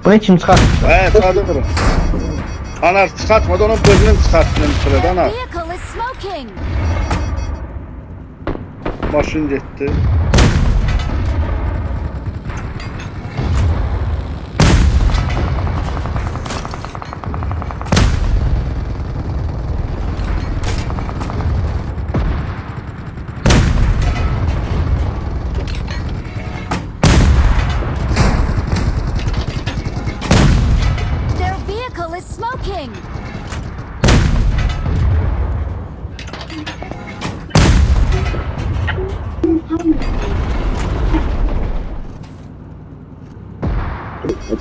Bunu kim çıxartmışdı? He çıkardım. Anar çıkartmadı onun gözünü çıkarttın sırada ana. Vehicle is smoking. Maşın gitti. Their vehicle is smoking.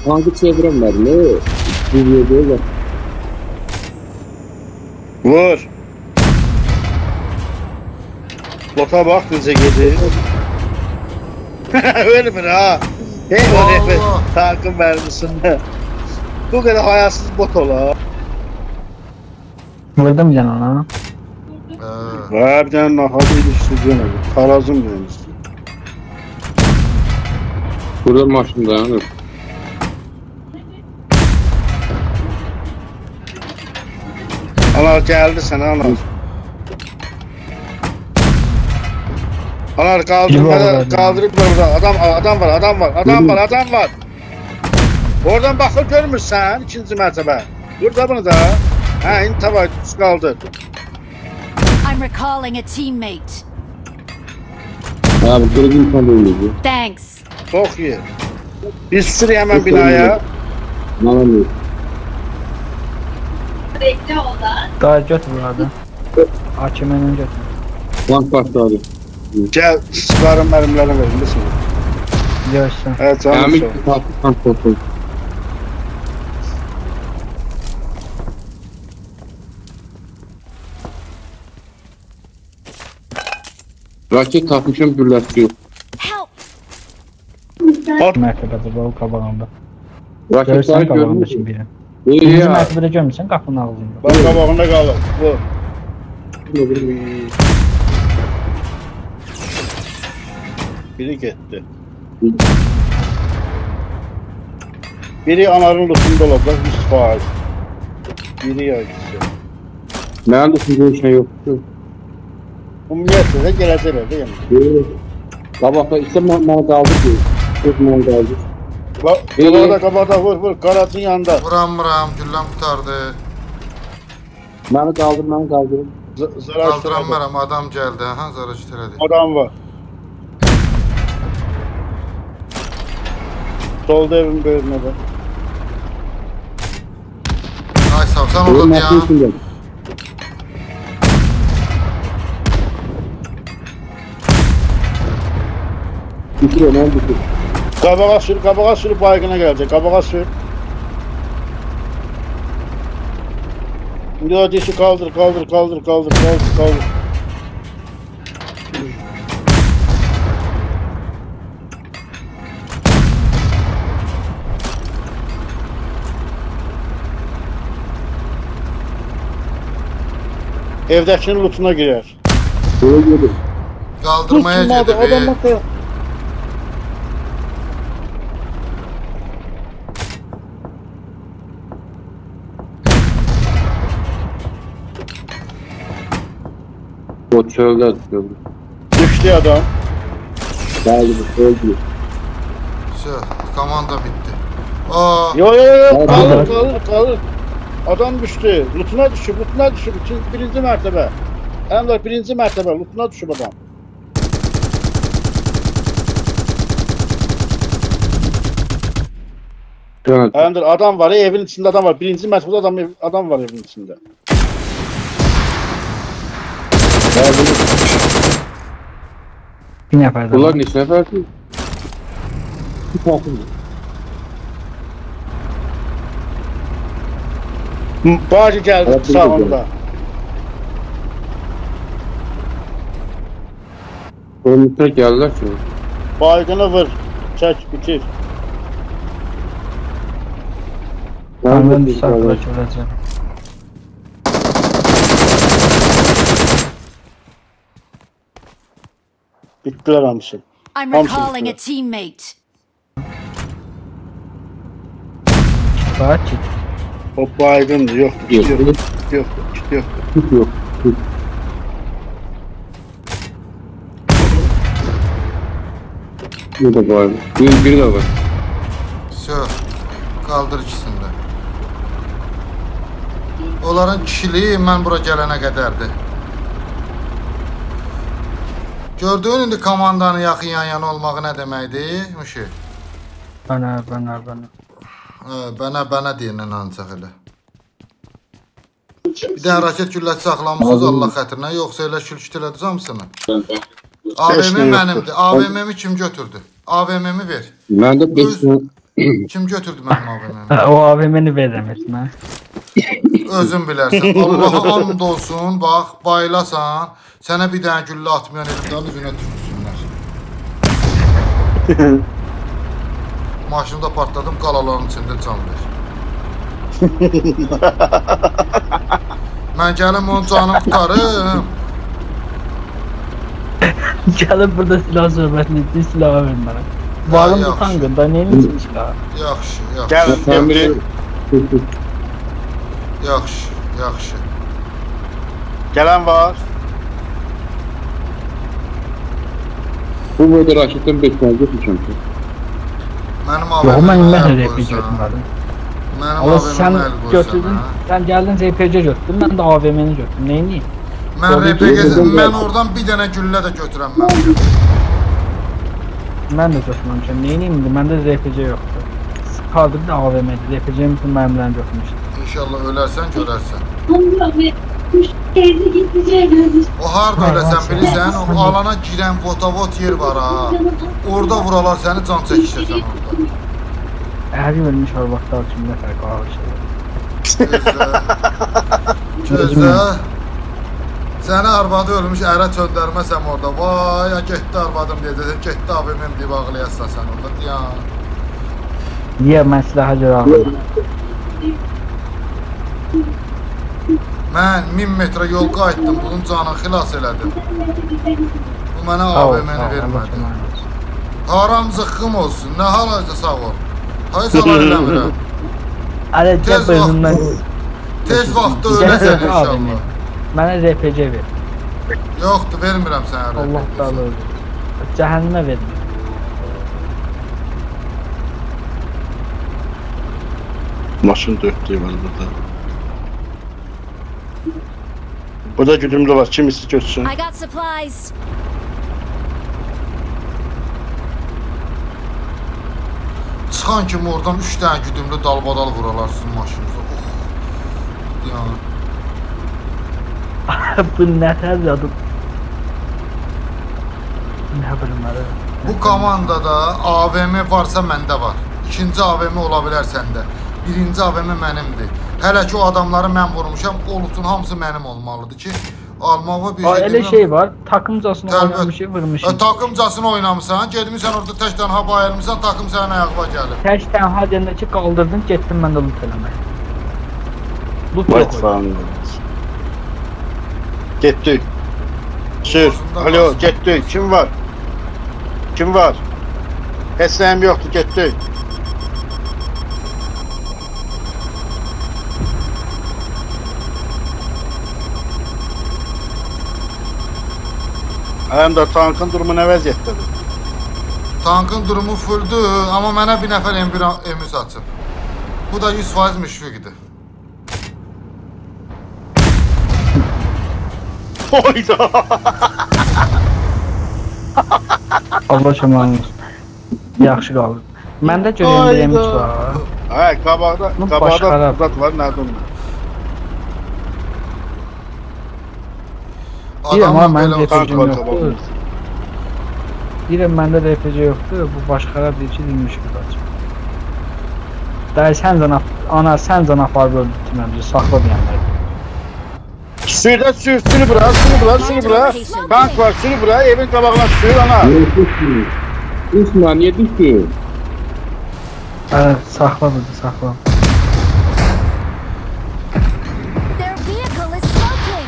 Tankı çeviremedi ne? Bir böyle. Vur. Bota bak bize gidi. Öyle mi ha? Hey o nefes tankın mermisinde. Bu kadar hayasız bot ola. Vurdum can ona. Var bir tane nahadı iliştireceğim. Tarazım demiş. Burada maşın dayanır. Anar geldi sana anar. Anar kaldırıp burada. Adam var. Oradan bakıp görmüşsən ikinci mərtəbə. Burada bunu da. Ha indi tavay düz kaldır. I'm recalling a teammate. Abi burada insan değiliz. Thanks. Çok iyi. Biz sürüyor hemen binaya. Anlamıyor. Daha götür buradan. Hakiminin götür. Tank bastı abi. Gel çıkarın mermilerini verin. Nasıl? Görsün. Evet canım. Kamil tank bastı. Raket takmışım gülləsi yok. Help. Mərtəbədə bu qabağında. Raketleri Görürsən qabağında görmüş. kim biri. İyi Birinci ya. mərtəbədə görmürsən qapının ağzında. Bak kabağında kalır. Bu. Biri gitti. Biri anarın lütfunda olacak 100%. Biri ya ikisi. Mənim də sizin şey yoktu. Ümumiyyətlə də gələcəklər değil mi? Qabaqda isə mənə qaldı ki. Çok mənə qaldı. Qabaqda vur. Qaracın yanında. Vuram, gülləm qutardı. Mənə qaldır. Qaldıramıram, adam gəldi. Ha, zaraj tərədi. Adam var. Solda evin böyrünə. Ay sağ, sen orada ya. Bitir onu, bitir. Qabağa sür baygına gelecek. Qabağa sür. Şimdi o dişi kaldır. Evdəkinin lootuna girer. Böyle geldi. Kaldırmaya Adam geldi. bakıyor. O çölde düşüyordu. Düştü adam. Geldi, öldü. Komanda bitti. Aa, Yo. Kaldır. Kalır. Adam düştü. Lootuna düşüp. Birinci mertebe. Emler birinci mertebe. Lootuna düşüp adam. Evet. Emler adam var. Evin içinde adam var. Birinci mertebede adam var evin içinde. Bir nəfər də. Bunlar neçə nəfərdir? Bir takım. Bağcı geldi Evet, sağında. Önümüzde geldiler ki. Baygını vur. Çek bitir. Tanrım bir sakla çörəcəm. Bittiler hamısı. I'm Hamısı recalling a bitti. teammate. Bak git. O baygındır. Yok. Yok. Yok. Yok. Yok. Tut yok. Tut. Bu da var. Bir de var. Söz. Qaldır ikisini də. Onların kişiliyi mən bura gələnə qədərdir. Gördüyün indi komandanın yaxın yan-yana olmağı nə deməkdir? Müşi. Bana. Bənə deyilən ancaq elə. Bir dənə raket gülləsi saxlamışsınız Allah xətrinə, yoxsa elə şülküt elədiniz hamısını. AVM mənimdir. AVM-mi kim götürdü? AVM-mi ver. Ben de 5 tane. Kim götürdü mənim AVM-mi? O AVM-ni verəm etmə. Özün bilərsən. Allaha and olsun, bax, baylasan, sənə bir dənə güllə atmayan elimdən üzünə tüksünlər. Maşında partladım, qalaların içində can ver. Mən gəlim onun canını tutarım. Gəlib burada silah söhbətini etdi, silah verin bana. Varım bu tankında, neyin için silah? Yaxşı, yaxşı. Gel. Sen biri. Yaxşı, yaxşı. Gelen var. Bu boyda raketten 5 tane götüreceğim. Mənim Yox, AVM-mi mən əl RPG qoysan. götürmədim. Mənim Ama sen AVM-mi əl qoysan. götürdün, sen geldin RPG götürdün, ben de AVM'ni götürdüm. Neyini? Mən RPG, mən oradan bir dənə güllə də götürəm mən. Ben de götürmemişim. Neyiniyim indi? Bende RPG yoktu. Kaldı bir de AVM'di. RPG'nin bütün mermilerini götürmüştüm. İnşallah ölərsən, görərsən. Teyze gideceğe gelmiş. O harda öləsən bilirsən, o alana girən votavot yer var ha. Orada vuralar səni can çəkişirsən orada. Her gün ölmüş var vaxtlar üçün nə fərq var şey. Gözlə. Səni arvadı ölmüş, ərə çöndərməsəm orada. Vay, ya getdi arvadım deyəcəksən, getdi abimim deyib ağlayasan sən orada. Ya. Niye mən silaha görə aldım? Mən 1000 metrə yol qayıtdım, bunun canını xilas elədim. Bu mənə AVM-ni vermədi. Haram zıqqım olsun, nə halayca sağ ol. Hay salar eləmirəm. Hələ Tez cəb önündən... Tez vaxtda öləsən inşallah. Mənə RPG ver. Yoxdur, vermirəm sənə RPG. Allah qalı öldür. Cəhənnəmə verin. Maşın dörtlüğü var burada. Burada güdümlü var. Kimisi götürsün. I got supplies. Çıxan kimi oradan 3 dənə güdümlü dalbadal vuralar sizin maşınıza. Bu nə təzyadım? Nə bilim hələ. Bu komandada AVM varsa məndə var. İkinci AVM ola bilər səndə. Birinci AVM mənimdir. Hələ ki o adamları mən vurmuşam, o lootun hamısı mənim olmalıdır ki, almağa bir şey Elə şey var, takımcasını oynamışı, vurmuşu. Takımcasını oynamısan, gedmişsən orada tək tənha bayılmışsan, takım sənin ayağına gəlir. Tək tənha deyəndə ki, qaldırdın, getdim mən də loot eləmək. Loot Vay yox. falan. Getdik. Sür. Alo, getdik. Kim var? Kim var? Heç nəyim yoxdur, getdik. Həm də tankın durumu nə vəziyyətdədir? Tankın durumu fulldür, amma mənə bir nəfər M1 açıb. Bu da 100% müşfiqdir. Oyda! Allah şamanın. Yaxşı qaldı. Məndə görəyəm M3 var. Hə, qabaqda başqara. zat var, nədir onlar? Deyirəm, Adamla mən belə RPG tank var yoxdur. qabaqda. Deyirəm, məndə RPG yoxdur. Bu başqara deyir ki, dinmiş gibi açıb. Dəy, sən can aparıb öldürtməmci, saxla deyənlər. Sürü bura. Tank var, sürü bura, evin qabağına sür, ana. Düşme, niye düşüyor? Saxla burada, saxla. Their vehicle is smoking.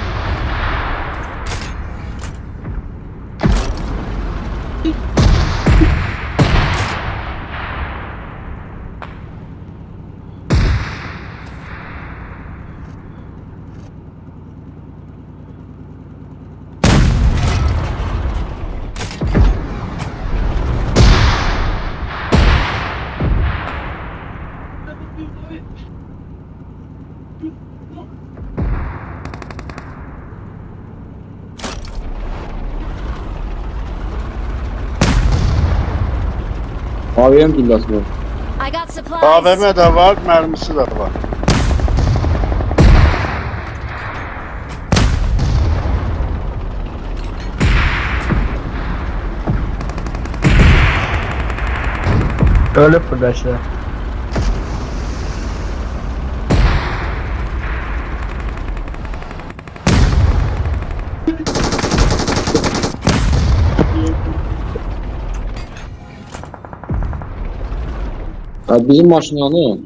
AVM güllası var. I got supplies. AVM də var, mərmisi də var. Ölüb burada işte. Ya bizim maşınanı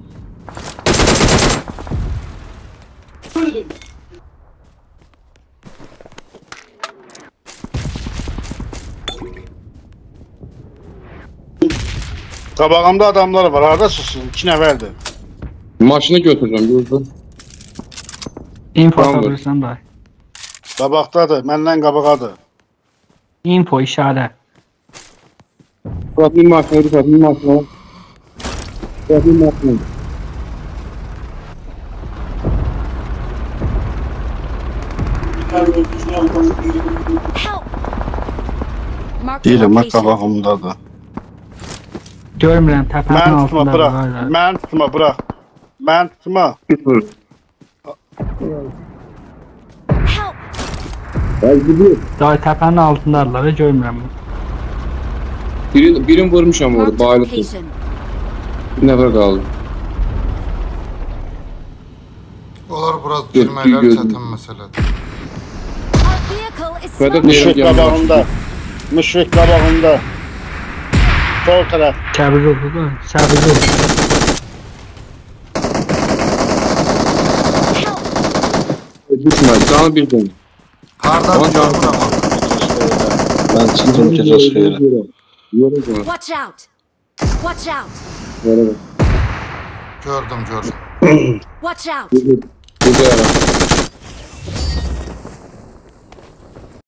Qabağımda adamlar var, hardasınız? 2 nəfərdir. maşını götüreceğim gözüm. Info Tamam. atabilirsen dayı. Qabaqdadır, məndən qabağadır. Info işaret. Fırat bir maşını, Fırat bir maşını. Fırat bir maşını. Help. Mark the Deyirəm, mən location. qabağımdadır. Görmürəm təpənin Mən tutma, altında. bırax. var. Mən tutma, bırax. Mən tutma. Götür. Help. Ya gidiyor. Dayı təpənin altındadılar, görmürəm. Birini vurmuşam orada, Mark the bayılısı. location. Bir nefer kaldı. Onlar biraz Gör- girməklər gör- çətin məsələdir. Our vehicle is Fırat'a smoking. Müşrik Yanına qabağında. Müşrik qabağında. Sol tərəf. Səbirli oldu da, səbirli oldu. Help. Düşme, canı bir dön. Hardan Tamam, tamam. görmürəm ama. Mən çıxdım gecəsi xeyirə. Yere dön. Watch out. Watch out. Yere dön. Gördüm. Watch out. Burada yere.